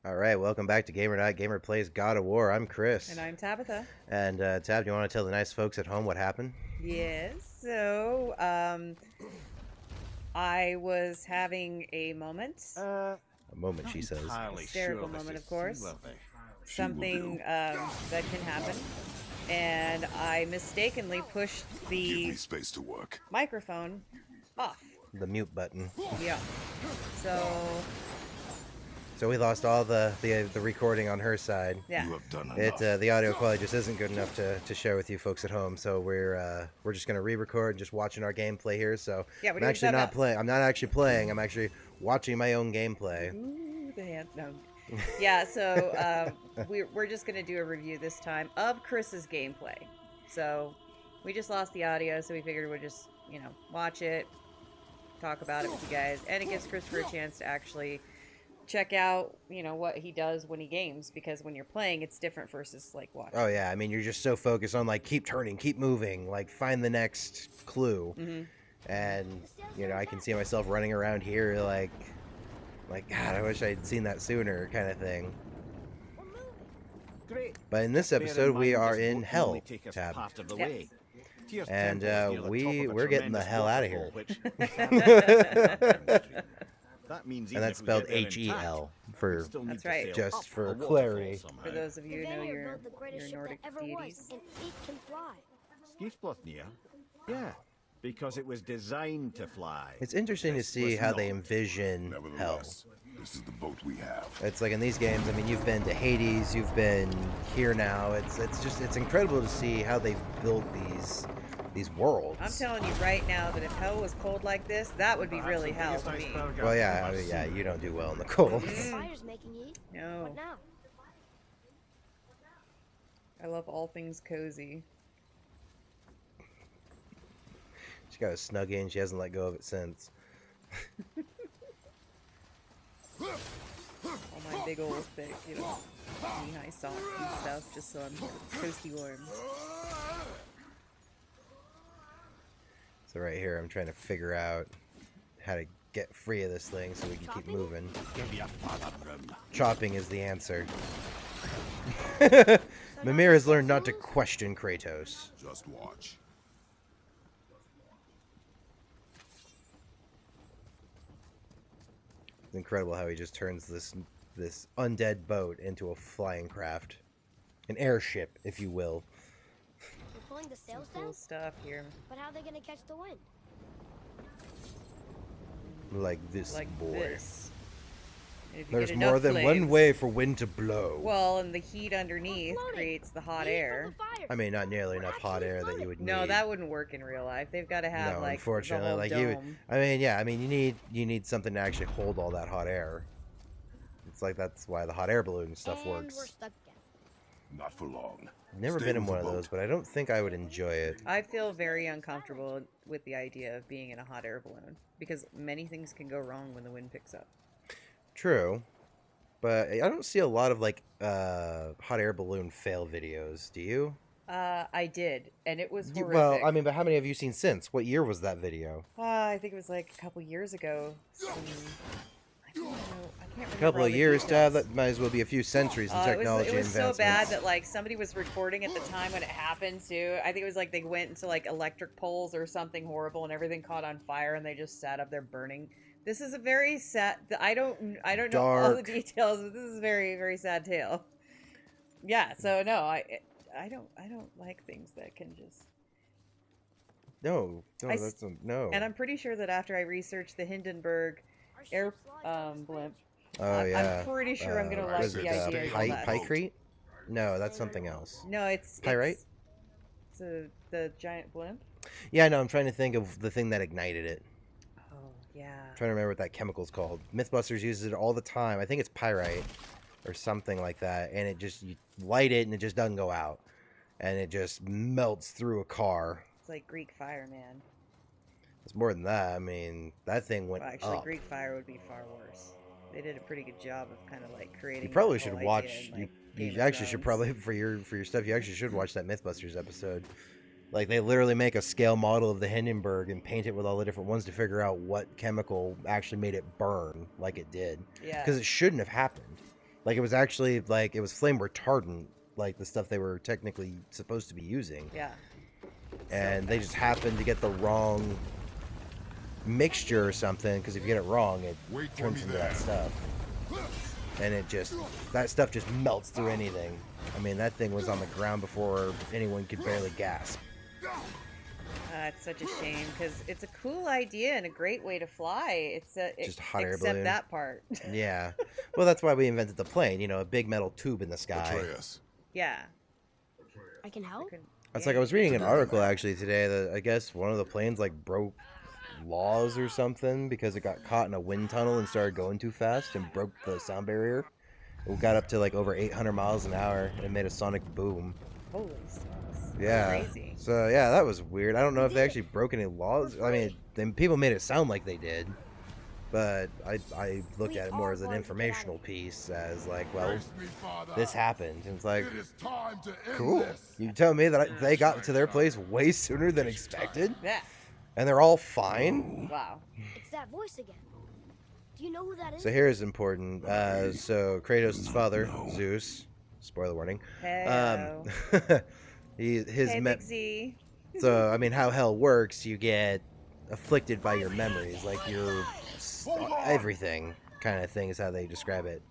All right, welcome back to Gamer Night. Gamer Plays God of War. I'm Chris. And I'm Tabitha. And Tab, do you want to tell the nice folks at home what happened? Yes. So, I was having a moment. A moment, she says. Hysterical moment, of course. Something that can happen. And I mistakenly pushed the space to work. microphone off. The mute button. Yeah. So we lost all the recording on her side. Yeah. You have done enough. The audio quality just isn't good enough to share with you folks at home. So we're just gonna re-record, just watching our gameplay here. So Yeah, we're I'm doing actually not Clubhouse. playing. I'm not actually playing. I'm actually watching my own gameplay. Ooh, the hands. No. Yeah, so we're just going to do a review this time of Chris's gameplay. So we just lost the audio, so we figured we'd just, watch it, talk about it with you guys. And it gives Christopher a chance to actually check out, what he does when he games. Because when you're playing, it's different versus, like, watching. Oh, yeah. I mean, you're just so focused on, like, keep turning, keep moving, like, find the next clue. Mm-hmm. And, I can see myself running around here like, God, I wish I'd seen that sooner, kind of thing. Great. But in this episode, we are in Hell, Tab. Yes. And we're getting the hell out of here. That means And that's spelled H-E-L, for That's right. just for clarity. For those of you who know your Nordic deities. Skiflotnia? Yeah, because it was designed to fly. It's interesting to see how they envision Hell. Nevertheless, this is the boat we have. It's like in these games, I mean, you've been to Hades, you've been here now. It's incredible to see how they've built these worlds. I'm telling you right now that if hell was cold like this, that would be really hell to me. Well, yeah, I mean, yeah, you don't do well in the cold. No. I love all things cozy. She got a snug in. She hasn't let go of it since. All my big old thick, knee-high socks and stuff, just so I'm toasty warm. So right here, I'm trying to figure out how to get free of this thing so we can keep moving. Chopping is the answer. Mimir has learned not to question Kratos. Just watch. It's incredible how he just turns this undead boat into a flying craft. An airship, if you will. We're pulling the sails Cool down, stuff here. but how are they gonna catch the wind? Like this Like boy. this. And if you There's get more enough than flames, one way for wind to blow. Well, and the heat underneath floating. creates the hot Heat from air. the fire. I mean, not nearly enough hot air that you would need. No, that wouldn't work in real life. They've got to have No, like unfortunately, the whole like dome. I mean, yeah, I mean, you need something to actually hold all that hot air. It's like that's why the hot air balloon stuff and we're works. stuck again. Not for long. Never Stay been in with one the of those, boat. but I don't think I would enjoy it. I feel very uncomfortable with the idea of being in a hot air balloon because many things can go wrong when the wind picks up. True, but I don't see a lot of like hot air balloon fail videos. Do you? I did, and it was horrific. Well, I mean, but how many have you seen since? What year was that video? I think it was like a couple years ago. I don't know. I can't remember. A couple all of the years, details. That might as well be a few centuries in technology it was so advancements. bad that like somebody was recording at the time when it happened too. I think it was like they went into like electric poles or something horrible, and everything caught on fire, and they just sat up there burning. This is a very sad. I don't know all the Dark. details, but this is a very very sad tale. Yeah. So no, I don't like things that can just. No, I s- no. And I'm pretty sure that after I researched the Hindenburg Our air ship flies blimp, Oh yeah. I'm pretty sure I'm gonna what like is the it, idea of all that. Pykrete? No, that's something else. No, it's Pyrite? It's the giant blimp. Yeah, no, I'm trying to think of the thing that ignited it. Oh yeah. I'm trying to remember what that chemical's called. Mythbusters uses it all the time. I think it's pyrite or something like that, and it just you light it and it just doesn't go out, and it just melts through a car. It's like Greek fire, man. It's more than that. I mean, that thing went Well, actually, up. Greek fire would be far worse. They did a pretty good job of kind of like creating. You probably that should whole watch. idea in, like, You Game of actually should Thrones. probably for your stuff. You actually should watch that MythBusters episode. Like they literally make a scale model of the Hindenburg and paint it with all the different ones to figure out what chemical actually made it burn like it did. Yeah. Because it shouldn't have happened. Like it was actually like it was flame retardant, like the stuff they were technically supposed to be using. Yeah. And they just happened to get the wrong mixture or something, because if you get it wrong, it Wait for turns me into there. that stuff. And that stuff just melts through anything. I mean, that thing was on the ground before anyone could barely gasp. It's such a shame because it's a cool idea and a great way to fly. Just a hot air except balloon. that part. Yeah. Well, that's why we invented the plane, you know, a big metal tube in the sky. Atreus. Yeah. I can help. It's like I was reading an article actually today that I guess one of the planes like broke laws or something because it got caught in a wind tunnel and started going too fast and broke the sound barrier. It got up to like over 800 miles an hour and made a sonic boom. Holy smokes. Yeah. Crazy. So yeah, that was weird. I don't know if they actually broke any laws. I mean, then people made it sound like they did, but I looked at it more as an informational piece, as like, well, Face me, Father. this happened, and it's like, It is time to end cool. this. You tell me that they got to their place way sooner than expected, Yeah. and they're all fine. Wow. It's that voice again. Do you know who that is? So here's important. So Kratos' father, Zeus. Spoiler warning. Hey. His Hey, Big Z. So, I mean, how hell works, you get afflicted by your memories, like your everything kind of thing is how they describe it.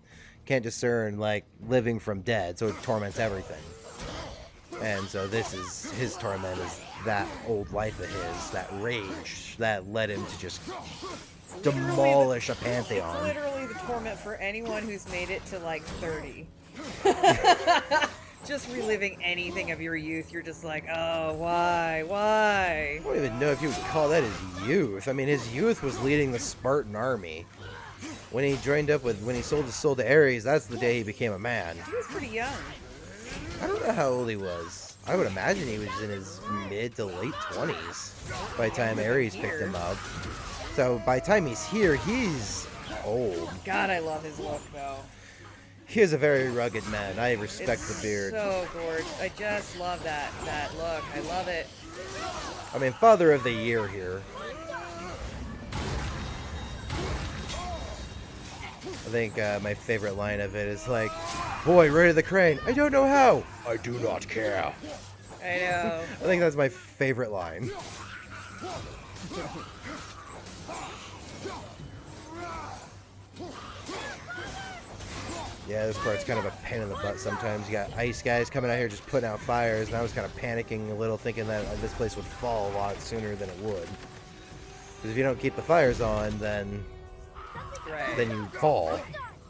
Can't discern, like, living from dead, so it torments everything. And so this is, his torment is that old life of his, that rage that led him to just demolish a pantheon. It's literally the torment for anyone who's made it to like 30. Just reliving anything of your youth, you're just like, oh, why? I don't even know if you would call that his youth. I mean, his youth was leading the Spartan army. When he when he sold his soul to Ares, that's the day he became a man. He was pretty young. I don't know how old he was. I would imagine he was in his mid to late 20s by the time Ares picked him up. So by the time he's here, he's old. God, I love his look, though. He is a very rugged man. I respect It's the beard. so gorgeous. I just love that look. I love it. I mean, Father of the Year here. I think my favorite line of it is like, boy, right of the crane. I don't know how. I do not care. I know. I think that's my favorite line. Yeah, this part's kind of a pain in the butt sometimes. You got ice guys coming out here just putting out fires, and I was kind of panicking a little, thinking that this place would fall a lot sooner than it would. Because if you don't keep the fires on, then Right. you fall.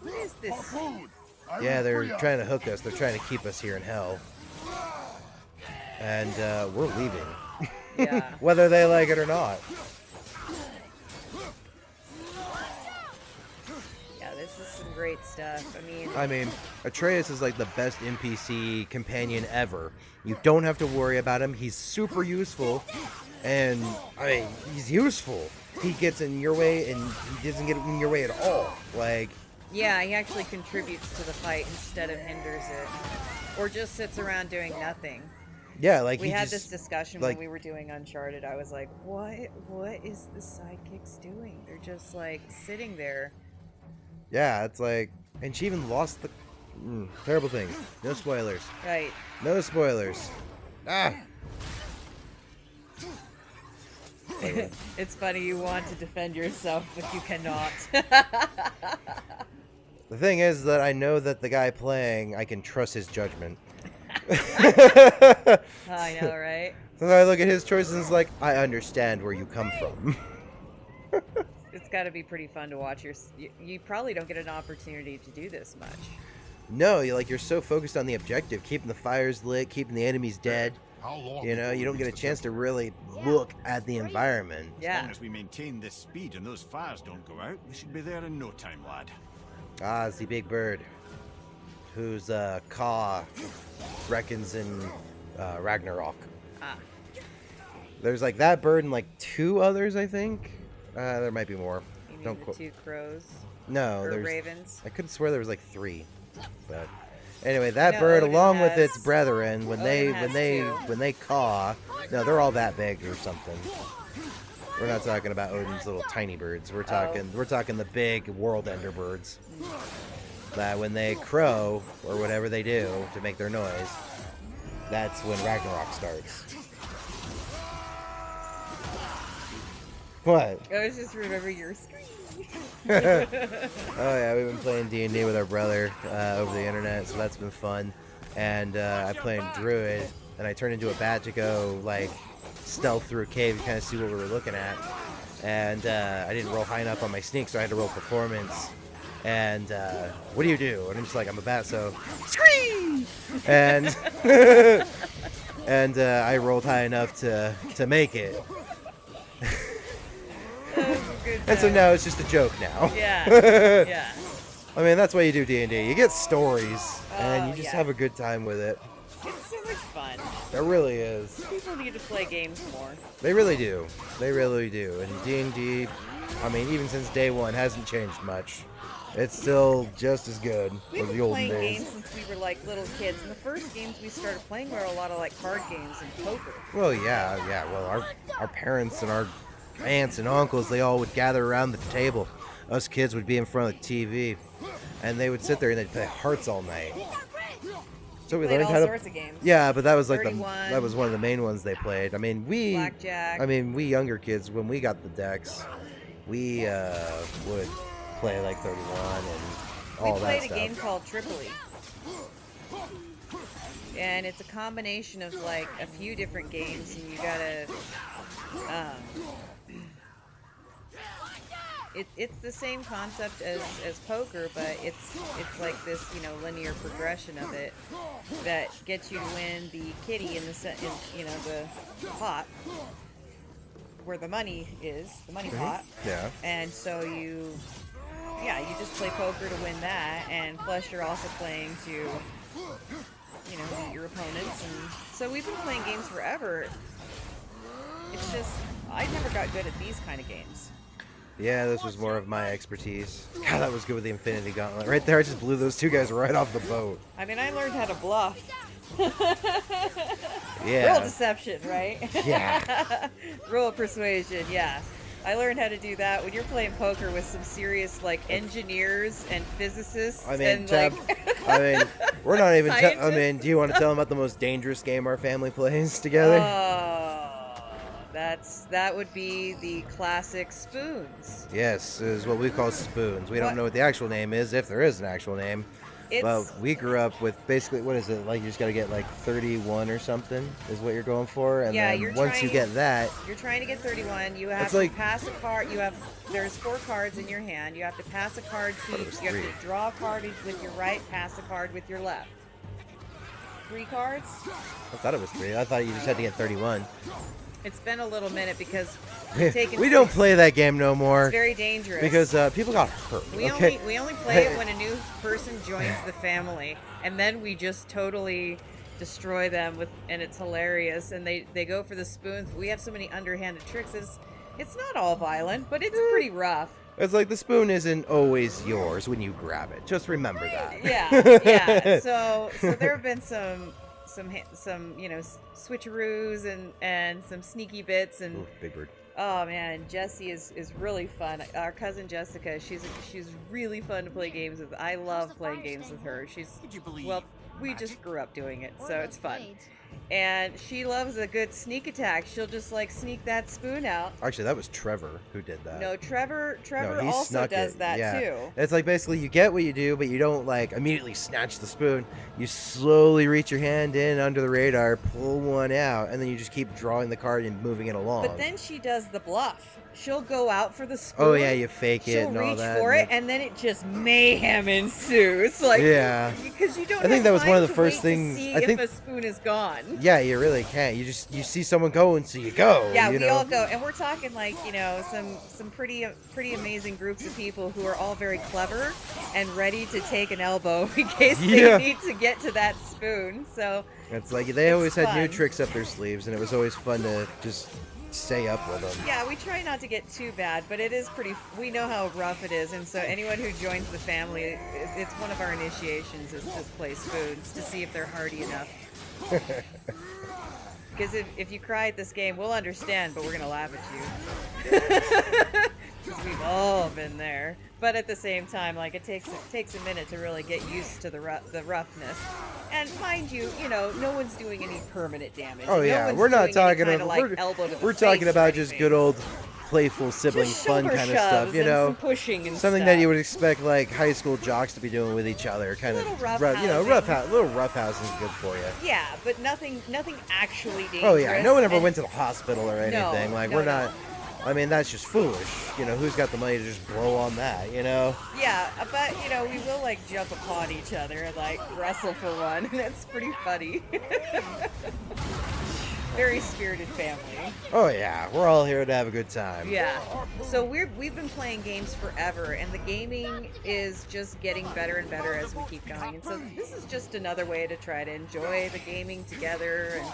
What is this? Food. I Yeah, will they're free us. trying to hook us. They're trying to keep us here in hell. And we're leaving. Yeah. Whether they like it or not. Yeah, this is some great stuff. I mean, Atreus is like the best NPC companion ever. You don't have to worry about him. He's super useful. And, I mean, he's useful. He gets in your way, and he doesn't get in your way at all. Like, yeah, he actually contributes to the fight instead of hinders it. Or just sits around doing nothing. yeah, like We he had just, this discussion like- when we were doing Uncharted. I was like, what is the sidekicks doing? They're just like sitting there. yeah, it's like, and she even lost the, terrible thing. No spoilers. Right. No spoilers. Ah! It's funny, you want to defend yourself, but you cannot. The thing is that I know that the guy playing, I can trust his judgment. I know, right? So I look at his choices and it's like, I understand where you come from. It's got to be pretty fun to watch. You probably don't get an opportunity to do this much. No, you're so focused on the objective, keeping the fires lit, keeping the enemies dead. How long You know, before you don't we get a reach the chance to temple? really look at the environment. As long Yeah. as we maintain this speed and those fires don't go out, we should be there in no time, lad. Ah, it's the big bird, whose Ka reckons in Ragnarok. Ah. There's like that bird and like two others, I think. There might be more. You mean Don't the quote. two crows? No, or there's. ravens? I could swear there was like three, but anyway, that know bird, Odin along with has- its brethren, when Odin has two. they caw, no, they're all that big or something. We're not talking about Odin's little tiny birds. We're talking the big world ender birds. that when they crow or whatever they do to make their noise, that's when Ragnarok starts. What? I was just remembering your scream. Oh yeah, we've been playing D&D with our brother over the internet, so that's been fun. And I played Druid, and I turned into a bat to go like stealth through a cave to kind of see what we were looking at. And I didn't roll high enough on my sneak, so I had to roll performance. And what do you do? And I'm just like, I'm a bat, so scream! And and I rolled high enough to make it. And so now it's just a joke now. Yeah. Yeah. I mean, that's why you do D&D. You get stories, and you just yeah. have a good time with it. It's so much fun. It really is. People need to play games more. They really do. They really do. And D&D, I mean, even since day one, hasn't changed much. It's still just as good We've as been the olden playing days. games since we were like little kids, and the first games we started playing were a lot of like card games and poker. Well, yeah. Well, our parents and our aunts and uncles, they all would gather around the table. Us kids would be in front of the TV, and they would sit there and they'd play hearts all night. So we Played learned all how to. sorts of games. Yeah, but that was like 31. that was one of the main ones they played. I mean, Blackjack. we younger kids, when we got the decks, we would play like 31 and all We that played a stuff. game called Tripoli. And it's a combination of like a few different games, and you gotta it's the same concept as poker, but it's like this, you know, linear progression of it that gets you to win the kitty in the pot where the money is, the money pot. Yeah. And so you just play poker to win that, and plus you're also playing to, you know, beat your opponents. And so we've been playing games forever. It's just, I never got good at these kind of games. Yeah, this was more of my expertise. God, that was good with the Infinity Gauntlet. Right there, I just blew those two guys right off the boat. I mean, I learned how to bluff. Yeah. Roll deception, right? Yeah. Roll persuasion, yeah. I learned how to do that when you're playing poker with some serious like engineers and physicists. I mean, and Tab, like I mean, we're not even. I mean, Scientists. do you want to tell them about the most dangerous game our family plays together? That would be the classic spoons. Yes, is what we call spoons. We What? don't know what the actual name is, if there is an actual name. It's But we grew up with basically, what is it? Like, you just got to get like 31 or something is what you're going for. And Yeah, then you're once you trying- get that, you're trying to get 31. You have It's to like- pass a card. There's 4 cards in your hand. You have to pass a card to it was you have 3. to draw a card with your right, pass a card with your left. 3 cards? I thought it was 3. I thought you just had to get 31. It's been a little minute because We don't play that game no more It's very dangerous. because people got hurt. we Okay. only play it when a new person joins the family, and then we just totally destroy them and it's hilarious. And they go for the spoons. We have so many underhanded tricks. It's not all violent, but it's pretty rough. It's like the spoon isn't always yours when you grab it. Just remember that. Yeah. So there have been some you know, switcheroos and some sneaky bits, and Ooh, big bird. oh man, Jessie is really fun. Our cousin Jessica, she's really fun to play games with. I love playing games with her. We just grew up doing it, so it's fun. And she loves a good sneak attack. She'll just like sneak that spoon out. Actually, that was Trevor who did that. No, Trevor No, he also snuck does it. that Yeah. too. It's like basically you get what you do, but you don't like immediately snatch the spoon. You slowly reach your hand in under the radar, pull one out, and then you just keep drawing the card and moving it along. But then she does the bluff. She'll go out for the spoon. Oh yeah, you fake it She'll and all reach that. for it, and then it just mayhem ensues. Like, Yeah. because you don't. I think have that was one time of the to first wait things- To see I if think- a spoon is gone. Yeah, you really can't. You see someone go, and so you go. Yeah, you we know? all go, and we're talking like, you know, some pretty amazing groups of people who are all very clever and ready to take an elbow in case Yeah. they need to get to that spoon. So It's like they always had new fun. tricks up their sleeves, and it was always fun to just stay up with them. yeah, we try not to get too bad, but it is pretty. We know how rough it is, and so anyone who joins the family, it's one of our initiations is to play spoons to see if they're hardy enough. Because if you cry at this game, we'll understand, but we're gonna laugh at you. Just We've all been there. But at the same time, like, it takes a minute to really get used to the roughness. And mind you, no one's doing any permanent damage. Oh No yeah, one's we're not doing any talking kinda, about like, elbow to the we're face talking or about just anything. good old playful sibling Just fun shoulder kind of stuff, shoves you and know. some pushing and Something stuff. that you would expect like high school jocks to be doing with each other, kind of Little rough little roughhousing is good for you. Yeah, but nothing actually dangerous. Oh yeah, no one ever and- went to the hospital or anything. We're not. I mean, that's just foolish. Who's got the money to just blow on that? Yeah, but we will like jump upon each other and like wrestle for one. That's pretty funny. Very spirited family. Oh yeah, we're all here to have a good time. Yeah. So we've been playing games forever, and the gaming is just getting better and better as we keep going. And so this is just another way to try to enjoy the gaming together. And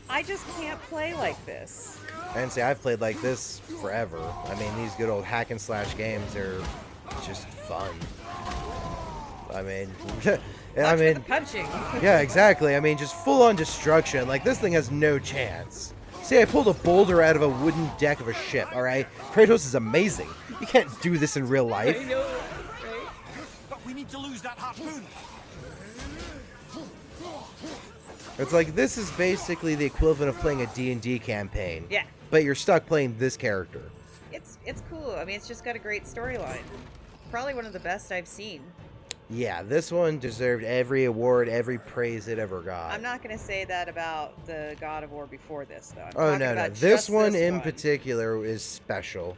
I just can't play like this. And see, I've played like this forever. I mean, these good old hack and slash games are just fun. I mean, Watch for the punching. yeah, exactly. I mean, just full on destruction. Like, this thing has no chance. See, I pulled a boulder out of a wooden deck of a ship, alright? Kratos is amazing. You can't do this in real life. I know, right? But we need to lose that harpoon. It's like, this is basically the equivalent of playing a D&D campaign. Yeah. But you're stuck playing this character. It's cool. I mean, it's just got a great storyline. Probably one of the best I've seen. Yeah, this one deserved every award, every praise it ever got. I'm not going to say that about the God of War before this, though. I'm Oh, talking no. about This just one this in one. particular is special.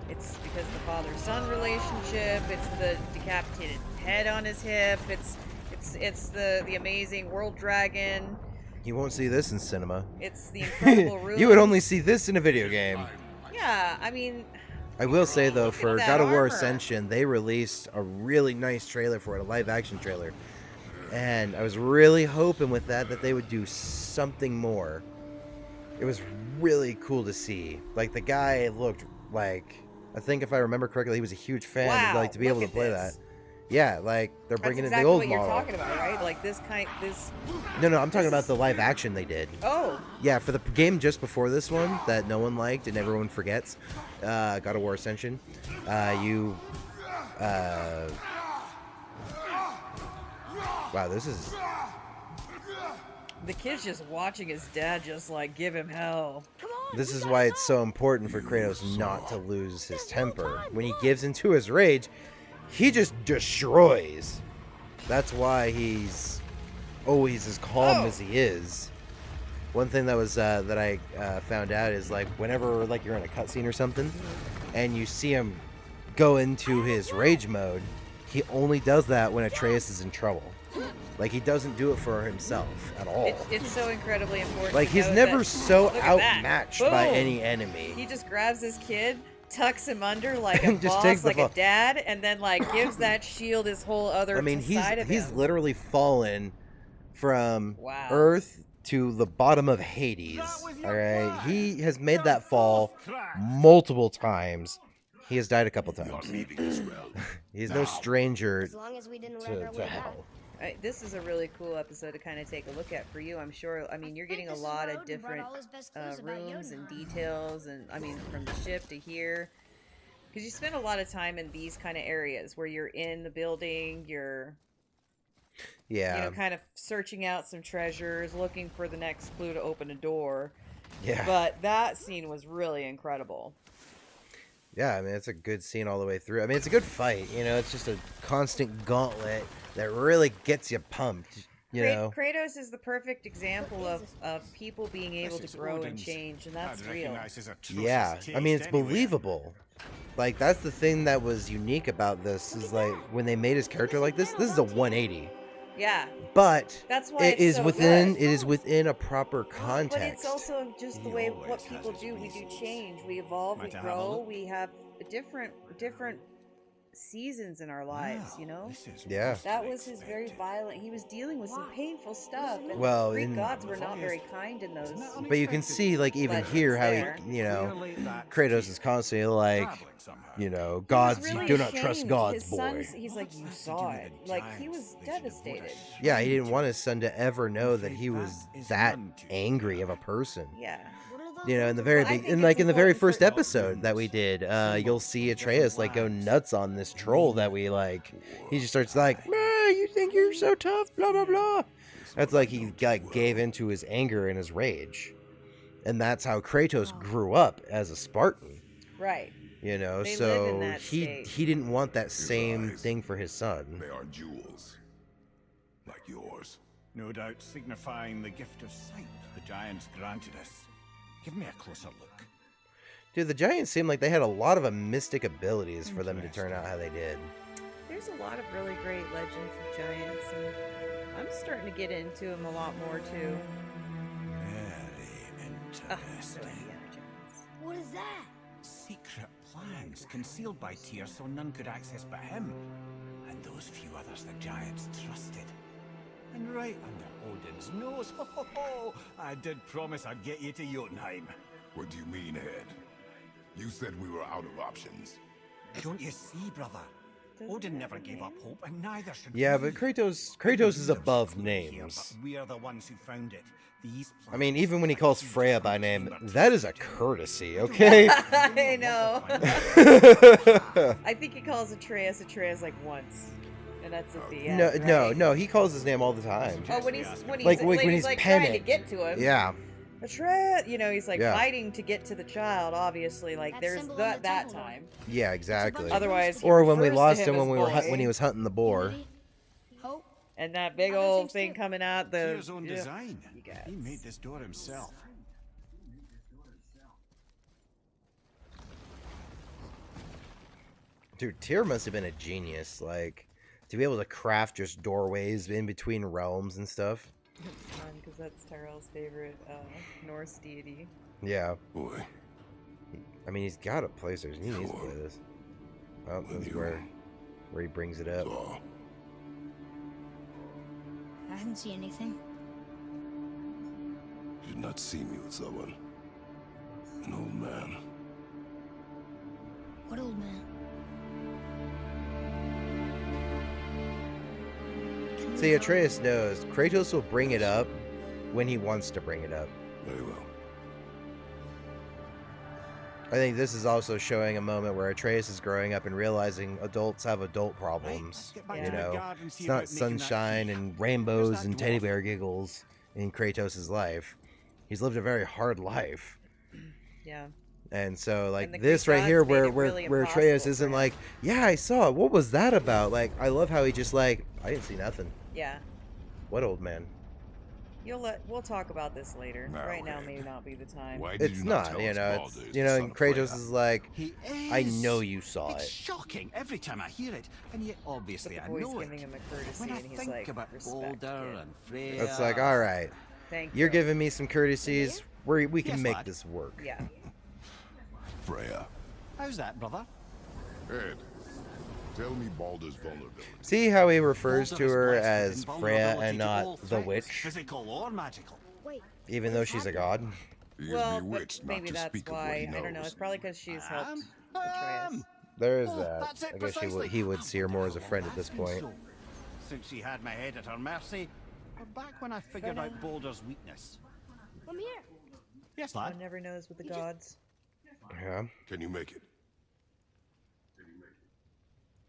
It's because the father-son relationship. It's the decapitated head on his hip. It's the amazing world dragon. You won't see this in cinema. It's the incredible ruins. You would only see this in a video game. Yeah, I mean, I will say, though, Look at for that God of War armor. Ascension, they released a really nice trailer for it, a live-action trailer. And I was really hoping with that they would do something more. It was really cool to see. Like, the guy looked like... I think if I remember correctly, he was a huge fan. wow, Like, to be able to look at play this. that. Yeah, like, they're That's bringing exactly in the old what model. you're talking about, right? Like this. No, I'm talking This about is- the live action they did. Oh, Yeah, for the game just before this one that no one liked and everyone forgets, God of War Ascension, wow, this is... the kid's just watching his dad just like give him hell. This is why it's so important for Kratos not to lose his temper. When he gives into his rage, he just destroys. That's why he's always as calm as he is. One thing that was that I found out is like whenever like you're in a cutscene or something, and you see him go into his rage mode, he only does that when Atreus is in trouble. Like he doesn't do it for himself at all. It's so incredibly important. Like to he's know never that- so look at that. outmatched by Boom. any enemy. He just grabs his kid, tucks him under like a And just boss, takes the like ball. a dad, and then like gives that shield his whole other I mean, side of he's him. literally fallen from Wow. Earth to the bottom of Hades. All right, he has made that fall multiple times. He has died a couple times. He's no stranger As long as we didn't run our to way back. hell. This is a really cool episode to kind of take a look at for you. I'm sure. I mean, you're getting a lot of different rooms and details, and I mean, from the ship to here, because you spend a lot of time in these kind of areas where you're in the building, you're Yeah, kind of searching out some treasures, looking for the next clue to open a door. yeah, But that scene was really incredible. yeah. I mean, it's a good scene all the way through. I mean, it's a good fight. It's just a constant gauntlet that really gets you pumped. You know. Kratos is the perfect example of people being able to grow and change, and that's real. Yeah, I mean, it's believable. Like, that's the thing that was unique about this, is like, when they made his character like this is a 180. Yeah, But that's why it it's is so within good. it is within a proper But context. it's also just the way what people do. We do change. We evolve. We Might I have a grow. look? We have different seasons in our lives. You know. Yeah. That was his very violent. He was dealing with some painful stuff. And Well, the Greek in- gods were not very kind in those. But you can see, like, even But here, it's how there. Kratos is constantly like, somehow. you know, He was gods, really you do not trust ashamed. gods, His boy. sons, he's like, you saw it. Like, he was devastated. Yeah, he didn't want his son to ever know that he was that angry of a person. Yeah. What are those You know, in the things? very Well, I think in it's like in the very important for- first episode that we did, you'll see Atreus like go nuts on this troll that we like. He just starts like, you think you're so tough, blah blah blah. That's like he gave into his anger and his rage, and that's how Kratos grew up as a Spartan. Right. You know, They live so in that he state. he didn't want that same thing for his son. They are jewels. Like yours. No doubt signifying the gift of sight the giants granted us. Give me a closer look. Dude, the giants seem like they had a lot of mystic abilities for them to turn out how they did. There's a lot of really great legends of giants, and I'm starting to get into them a lot more, too. Very Ah, interesting. Indiana Jones. What is that? Secret plans concealed by Tyr so none could access but him, and those few others the giants trusted. And right under Odin's nose, I did promise I'd get you to Jotunheim. What do you mean, Head? You said we were out of options. Don't you see, brother? Odin never gave up hope, and neither should Yeah, we. but Kratos is above Here, names. but we're the ones who found it. These I mean, even when he calls Freya by name, that is a courtesy, okay? I know. I think he calls Atreus like once, and that's at the end. No, he calls his name all the time. Oh, when he's Like, when he's like penning. trying to get to him. Yeah, Atreus, you know, he's like Yeah. fighting to get to the child. Obviously, like That there's symbol on that the temple, time. yeah, exactly. Otherwise, he Or when we refers to lost him him when as boy. when he was hunting the boar. Unity, hope. And that big Other old things thing too. coming out the Tyr's own yeah. design. You guys. He made this door himself. Dude, Tyr must have been a genius, like, to be able to craft just doorways in between realms and stuff. It's fun because that's Tyrell's favorite Norse deity. Yeah, Boy, I mean, he's got a PlayStation. He needs to play this. Oh, this is where he brings it up. saw. I didn't see anything. You did not see me with someone. An old man. What old man? Can we See, go? Atreus knows Kratos will bring it up when he wants to bring it up. Very well. I think this is also showing a moment where Atreus is growing up and realizing adults have adult problems. get back You to know, Midgard and see it's not about making that sunshine key. and rainbows Where's that and teddy dwarf? bear giggles in Kratos' life. He's lived a very hard life. Yeah. And so, like, the this Greek right here, gods made where it really where Atreus impossible isn't for him. like, yeah, I saw it. What was that about? Like, I love how he just like, I didn't see nothing. Yeah. What old man? We'll talk about this later. Now, right now Ed, may not be the time. Why did It's you not not, tell you us know. Baldur It's is you the know, son and of Kratos Freya? is like, He is. I know you saw It's it. shocking every time I hear it, and yet But obviously the I boy's know giving it. him a courtesy, When I and he's think like, about respect, Baldur kid. and Freya, It's like, all right, Thank you're you. giving me some courtesies. We can Yes, make lad. this work. Yeah. Freya. How's that, brother? Ed, tell me Baldur's vulnerability. See how he refers Baldur to is her blessed as with Freya invulnerability and to all not the threats, witch, physical or magical. Wait. even though she's a god? He is Well, but bewitched not maybe to that's speak of what he why. knows. I don't know. It's probably because she's helped I Atreus. am. There is Oh, that. that's it I guess precisely. he would see her more as a friend at this Has been point. so. Since she had my head at her mercy, or back when I figured out Baldur's weakness. I'm here. Yes, One lad. never knows with the gods. Yeah. Can you make it?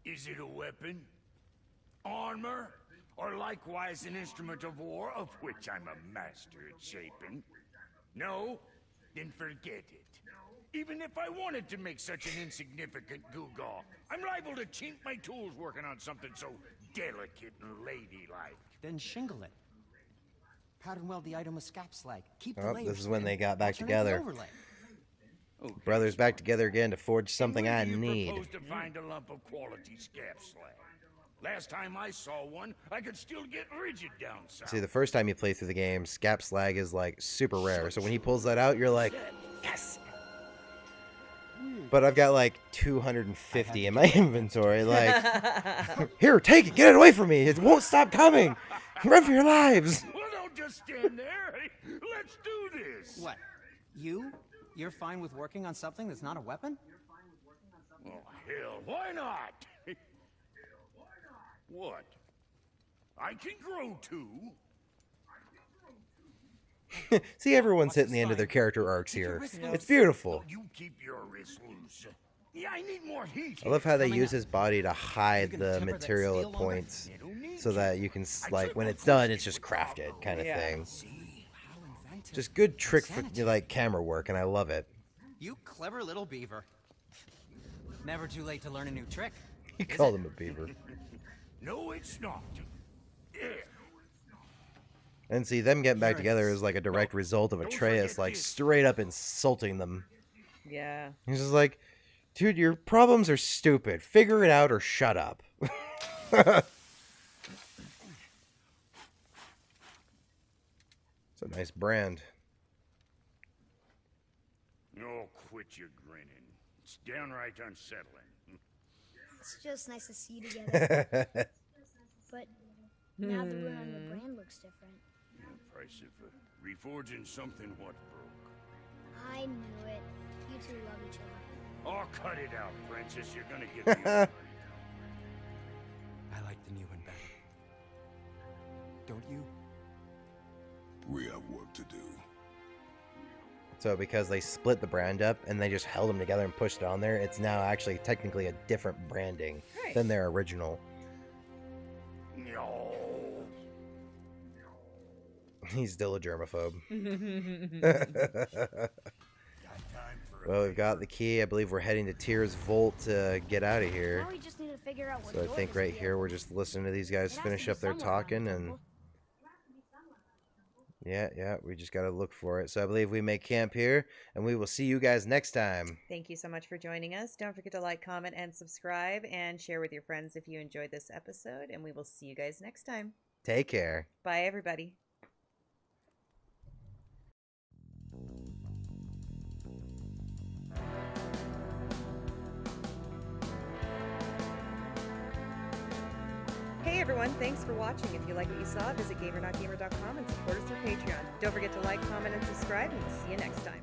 Is it a weapon? Armor? Or likewise an instrument of war, of which I'm a master at shaping? No? Then forget it. Even if I wanted to make such an insignificant gewgaw, I'm liable to chink my tools working on something so delicate and ladylike. Then shingle it. Pattern weld the item with scap slag. Keep the Oh, layers this is when thin. they got back Alternate the together. overlay. Brothers back together again to forge something And I where do you need. propose to find a lump of quality scap slag? Last time I saw one, I could still get rigid down south. See, the first time you play through the game, scap slag is like super rare. So when he pulls that out, you're like, yes. But I've got like 250 in my inventory. Like, here, take it, get it away from me. It won't stop coming. Run for your lives. Well, don't just stand there. Let's do this. What? You? You're fine with working on something that's not a weapon? Oh, hell, why not? What? I can grow too. See, everyone's hitting the end of their character arcs here. It's beautiful. You keep your wrist loose. Yeah, I need more heat. I love how they Coming use up. his body to hide You can the temper that material steel at longer? points, so that you can like when it's done, it's just crafted kind of thing. How inventive. Just good trick for Insanity. like camera work, and I love it. You clever little beaver. Never too late to learn a new trick. He is called it? him a beaver. No, it's not. There. And see, them getting back together is like a direct result of Atreus like straight up insulting them. Yeah. He's just like, dude, your problems are stupid. Figure it out or shut up. It's a nice brand. Oh, quit your grinning. It's downright unsettling. It's just nice to see you together. But now the rune on the brand looks different. The price of reforging something what broke. I knew it. You two love each other. Oh, cut it out, Princess. You're gonna get me. Over. I like the new one better. Don't you? We have work to do. So because they split the brand up and they just held them together and pushed it on there, it's now actually technically a different branding Right. than their original. No. He's still a germaphobe. Got time for Well, we've got the key. I believe we're heading to Tyr's Vault to get out of here. Now we just need to figure out what So I door think this right will here be. we're just listening to these guys It has finish to be up their somewhere around the talking, and temple. yeah, we just gotta look for it. So I believe we make camp here, and we will see you guys next time. Thank you so much for joining us. Don't forget to like, comment, and subscribe, and share with your friends if you enjoyed this episode. And we will see you guys next time. Take care. Bye, everybody. Hey everyone, thanks for watching. If you like what you saw, visit gamer.gamer.com and support us through Patreon. Don't forget to like, comment, and subscribe, and we'll see you next time.